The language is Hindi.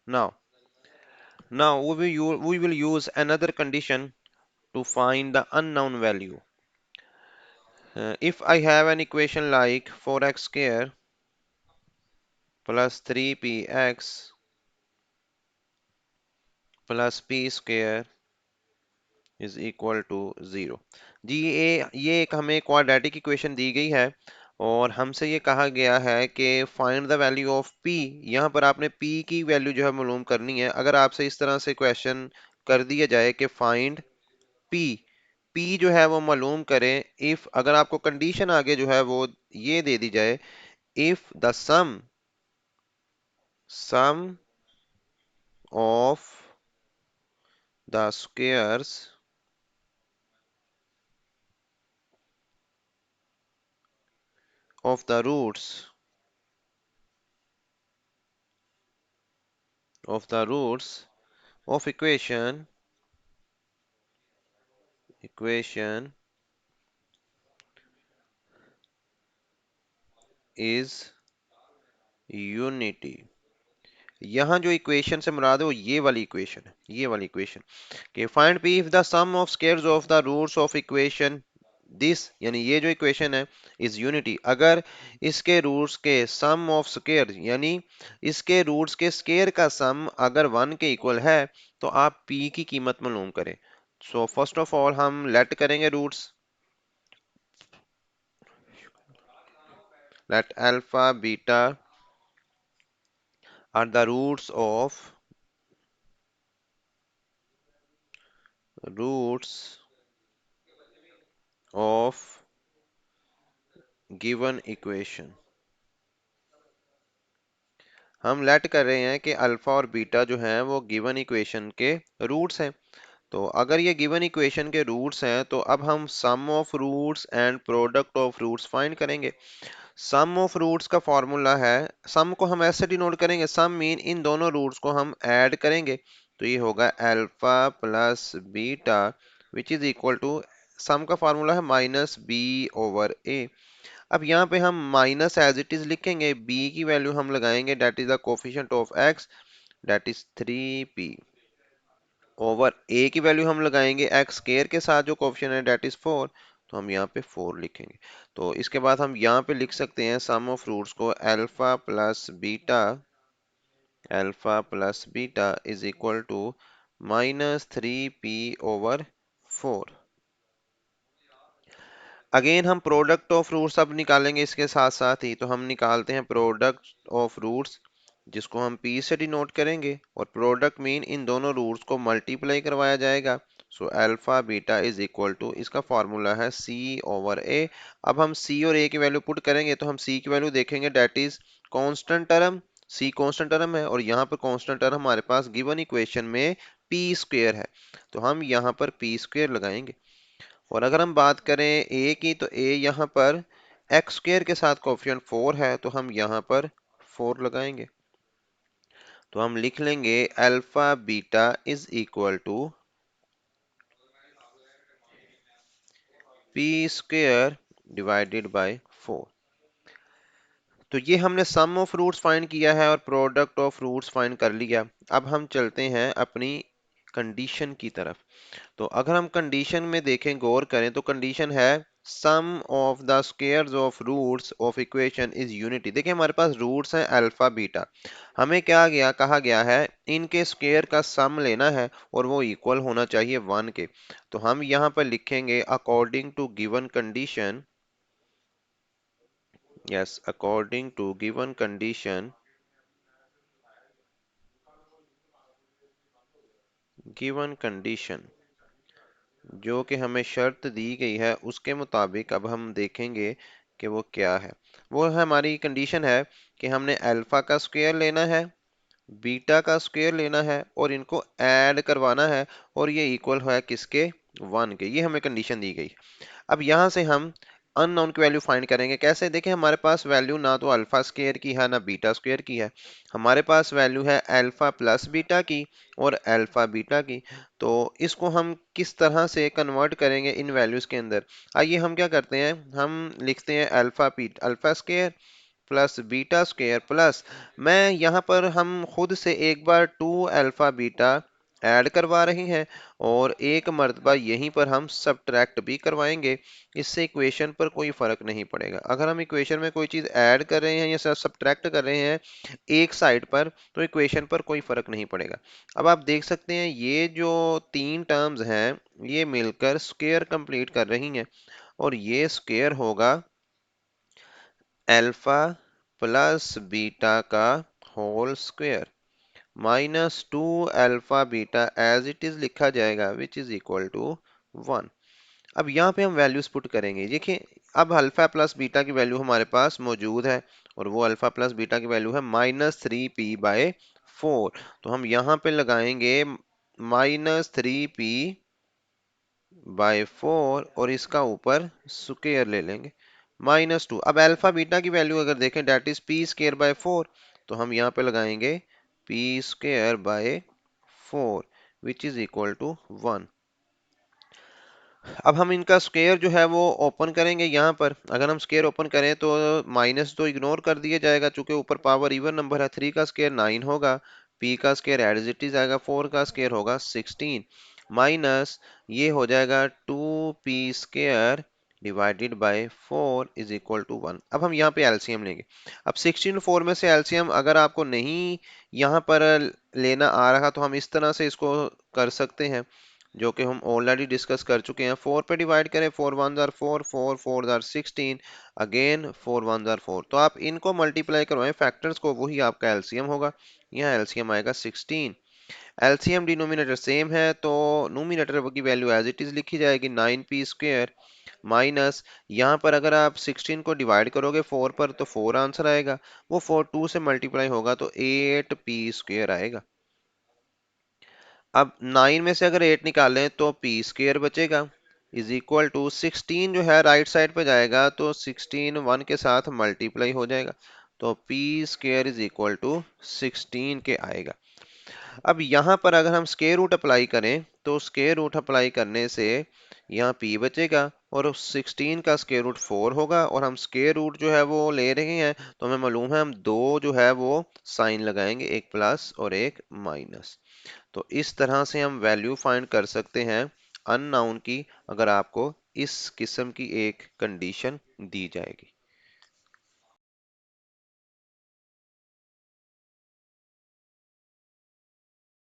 Now we will use another condition to find the unknown value. If I have an equation like 4x square plus 3px plus p square is equal to 0। जी ये एक हमें क्वाड्रेटिक इक्वेशन दी गई है और हमसे ये कहा गया है कि find the value of p। यहाँ पर आपने p की वैल्यू जो है मालूम करनी है। अगर आपसे इस तरह से क्वेश्चन कर दिया जाए कि फाइंड p, p जो है वो मालूम करें इफ, अगर आपको कंडीशन आगे जो है वो ये दे दी जाए, if the sum of the squares of the roots of equation is unity। यहाँ जो इक्वेशन से मुराद है वो ये वाली इक्वेशन है, ये वाली इक्वेशन कि find p if the sum of squares of the roots of equation this, यानी ये जो इक्वेशन है इज यूनिटी, अगर इसके रूट्स के सम ऑफ स्क्वायर यानी इसके रूट्स के स्क्वायर का सम अगर 1 के इक्वल है तो आप p की कीमत मालूम करें। सो फर्स्ट ऑफ ऑल हम लेट करेंगे roots, let alpha beta are the roots of given equation. हम लेट कर रहे हैं कि अल्फा और बीटा जो हैं वो गिवन इक्वेशन के रूट्स हैं। तो अगर ये गिवन इक्वेशन के रूट्स हैं तो अब हम sum of roots and product of roots find करेंगे। सम ऑफ रूट्स का फॉर्मूला है, सम को हम ऐसे डिनोट करेंगे, सम मीन इन दोनों रूट्स को हम ऐड करेंगे तो ये होगा alpha plus beta which is equal to, sum का फॉर्मूला है माइनस बी ओवर ए। अब यहाँ पे हम माइनस एज इट इज लिखेंगे, b की वैल्यू हम लगाएंगे that is the coefficient of x that is 3p over a की वैल्यू हम लगाएंगे x स्क्वायर के साथ जो कोफिशिएंट है डेट इज 4, तो हम यहाँ पे 4 लिखेंगे। तो इसके बाद हम यहाँ पे लिख सकते हैं सम ऑफ रूट्स को alpha plus beta is equal to minus 3p over 4। Again हम प्रोडक्ट ऑफ रूट्स अब निकालेंगे इसके साथ साथ ही, तो हम निकालते हैं प्रोडक्ट ऑफ रूट्स जिसको हम p से डिनोट करेंगे और प्रोडक्ट मीन इन दोनों रूट्स को मल्टीप्लाई करवाया जाएगा। So alpha beta is equal to, इसका फॉर्मूला है c ओवर a। अब हम c और a की वैल्यू पुट करेंगे तो हम c की वैल्यू देखेंगे that is constant term, c constant term है और यहाँ पर कांस्टेंट टर्म हमारे पास गिवन इक्वेशन में p स्क्वायर है तो हम यहाँ पर p स्क्वायर लगाएंगे। और अगर हम बात करें a की तो a यहाँ पर एक्स स्क्वायर के साथ कोफिशिएंट 4 है तो हम यहाँ पर 4 लगाएंगे। तो हम लिख लेंगे alpha beta is equal to p square divided by 4। तो ये हमने सम ऑफ रूट्स फाइंड किया है और प्रोडक्ट ऑफ रूट्स फाइंड कर लिया। अब हम चलते हैं अपनी कंडीशन की तरफ। तो अगर हम कंडीशन में देखें, गौर करें तो कंडीशन है sum of the squares of roots of equation is unity. देखिए हमारे पास रूट्स हैं अल्फा बीटा, हमें क्या गया कहा गया है इनके स्क्वायर का सम लेना है और वो इक्वल होना चाहिए 1 के। तो हम यहाँ पर लिखेंगे according to given condition, yes according to given condition, given condition जो कि हमें शर्त दी गई है उसके मुताबिक अब हम देखेंगे कि वो क्या है। वो है हमारी कंडीशन है कि हमने अल्फा का स्क्वायर लेना है, बीटा का स्क्वायर लेना है और इनको ऐड करवाना है और ये इक्वल है किसके 1 के। ये हमें कंडीशन दी गई। अब यहाँ से हम अननोन की वैल्यू फाइंड करेंगे। कैसे? देखें हमारे पास वैल्यू ना तो अल्फा स्क्वायर की है ना बीटा स्क्वायर की है, हमारे पास वैल्यू है अल्फा प्लस बीटा की और अल्फा बीटा की। तो इसको हम किस तरह से कन्वर्ट करेंगे इन वैल्यूज के अंदर, आइए हम क्या करते हैं, हम लिखते हैं alpha square plus beta square plus, मैं यहाँ पर हम खुद से एक बार 2 अल्फा बीटा ऐड करवा रहे हैं और एक मर्तबा यहीं पर हम सब्ट्रैक्ट भी करवाएंगे। इससे इक्वेशन पर कोई फर्क नहीं पड़ेगा। अगर हम इक्वेशन में कोई चीज़ ऐड कर रहे हैं या सब्ट्रैक्ट कर रहे हैं एक साइड पर, तो इक्वेशन पर कोई फर्क नहीं पड़ेगा। अब आप देख सकते हैं ये जो तीन टर्म्स हैं ये मिलकर स्क्वायर कंप्लीट कर रही हैं, और ये स्क्वायर होगा अल्फा प्लस बीटा का whole square minus 2 alpha beta as it is लिखा जाएगा विच इज इक्वल टू 1। अब यहाँ पे हम वैल्यूज पुट करेंगे। देखिए अब अल्फा प्लस बीटा की वैल्यू हमारे पास मौजूद है, और वो अल्फा प्लस बीटा की वैल्यू है -3p/4। तो हम यहाँ पे लगाएंगे -3p/4 और इसका ऊपर स्क्वायर ले लेंगे -2। अब अल्फा बीटा की वैल्यू अगर देखें डेट इज p²/4, तो हम यहाँ पे लगाएंगे p²/4 which is equal to 1। अब हम इनका स्क्वायर जो है वो ओपन करेंगे। यहाँ पर अगर हम स्क्वायर ओपन करें तो माइनस तो इग्नोर कर दिया जाएगा, चूंकि ऊपर पावर इवन नंबर है। 3 का स्क्वायर 9 होगा, p का स्क्वायर एज इट इज आएगा, 4 का स्क्वायर होगा 16 माइनस ये हो जाएगा 2p² divided by 4 is equal to 1। अब हम यहाँ पे एलसीएम लेंगे। अब 16 4 में से एलसीएम अगर आपको नहीं यहाँ पर लेना आ रहा तो हम इस तरह से इसको कर सकते हैं, जो कि हम ऑलरेडी डिस्कस कर चुके हैं। 4 पे डिवाइड करें, 4 1 जार 4, 4 4 जार 16, अगेन 4 1 जार 4। तो आप इनको मल्टीप्लाई करवाएं फैक्टर्स को, वही आपका एलसीएम होगा। यहाँ एलसीएम आएगा 16। एलसीएम डिनोमिनेटर सेम है तो नोमिनेटर की वैल्यू एज इट इज लिखी जाएगी 9p² माइनस, यहाँ पर अगर आप 16 को डिवाइड करोगे 4 पर तो 4 आंसर आएगा, वो 4 2 से मल्टीप्लाई होगा तो 8p² आएगा। अब 9 में से अगर 8 निकालें तो p² बचेगा इज इक्वल टू 16 जो है राइट साइड पे जाएगा तो 16 1 के साथ मल्टीप्लाई हो जाएगा, तो p² इज इक्वल टू 16 के आएगा। अब यहाँ पर अगर हम स्क्वायर रूट अप्लाई करें तो स्क्वायर रूट अप्लाई करने से यहाँ p बचेगा और 16 का स्क्वायर रूट 4 होगा, और हम स्क्वायर रूट जो है वो ले रहे हैं तो हमें मालूम है हम दो जो है वो साइन लगाएंगे, एक प्लस और एक माइनस। तो इस तरह से हम वैल्यू फाइंड कर सकते हैं अननाउन की, अगर आपको इस किस्म की एक कंडीशन दी जाएगी।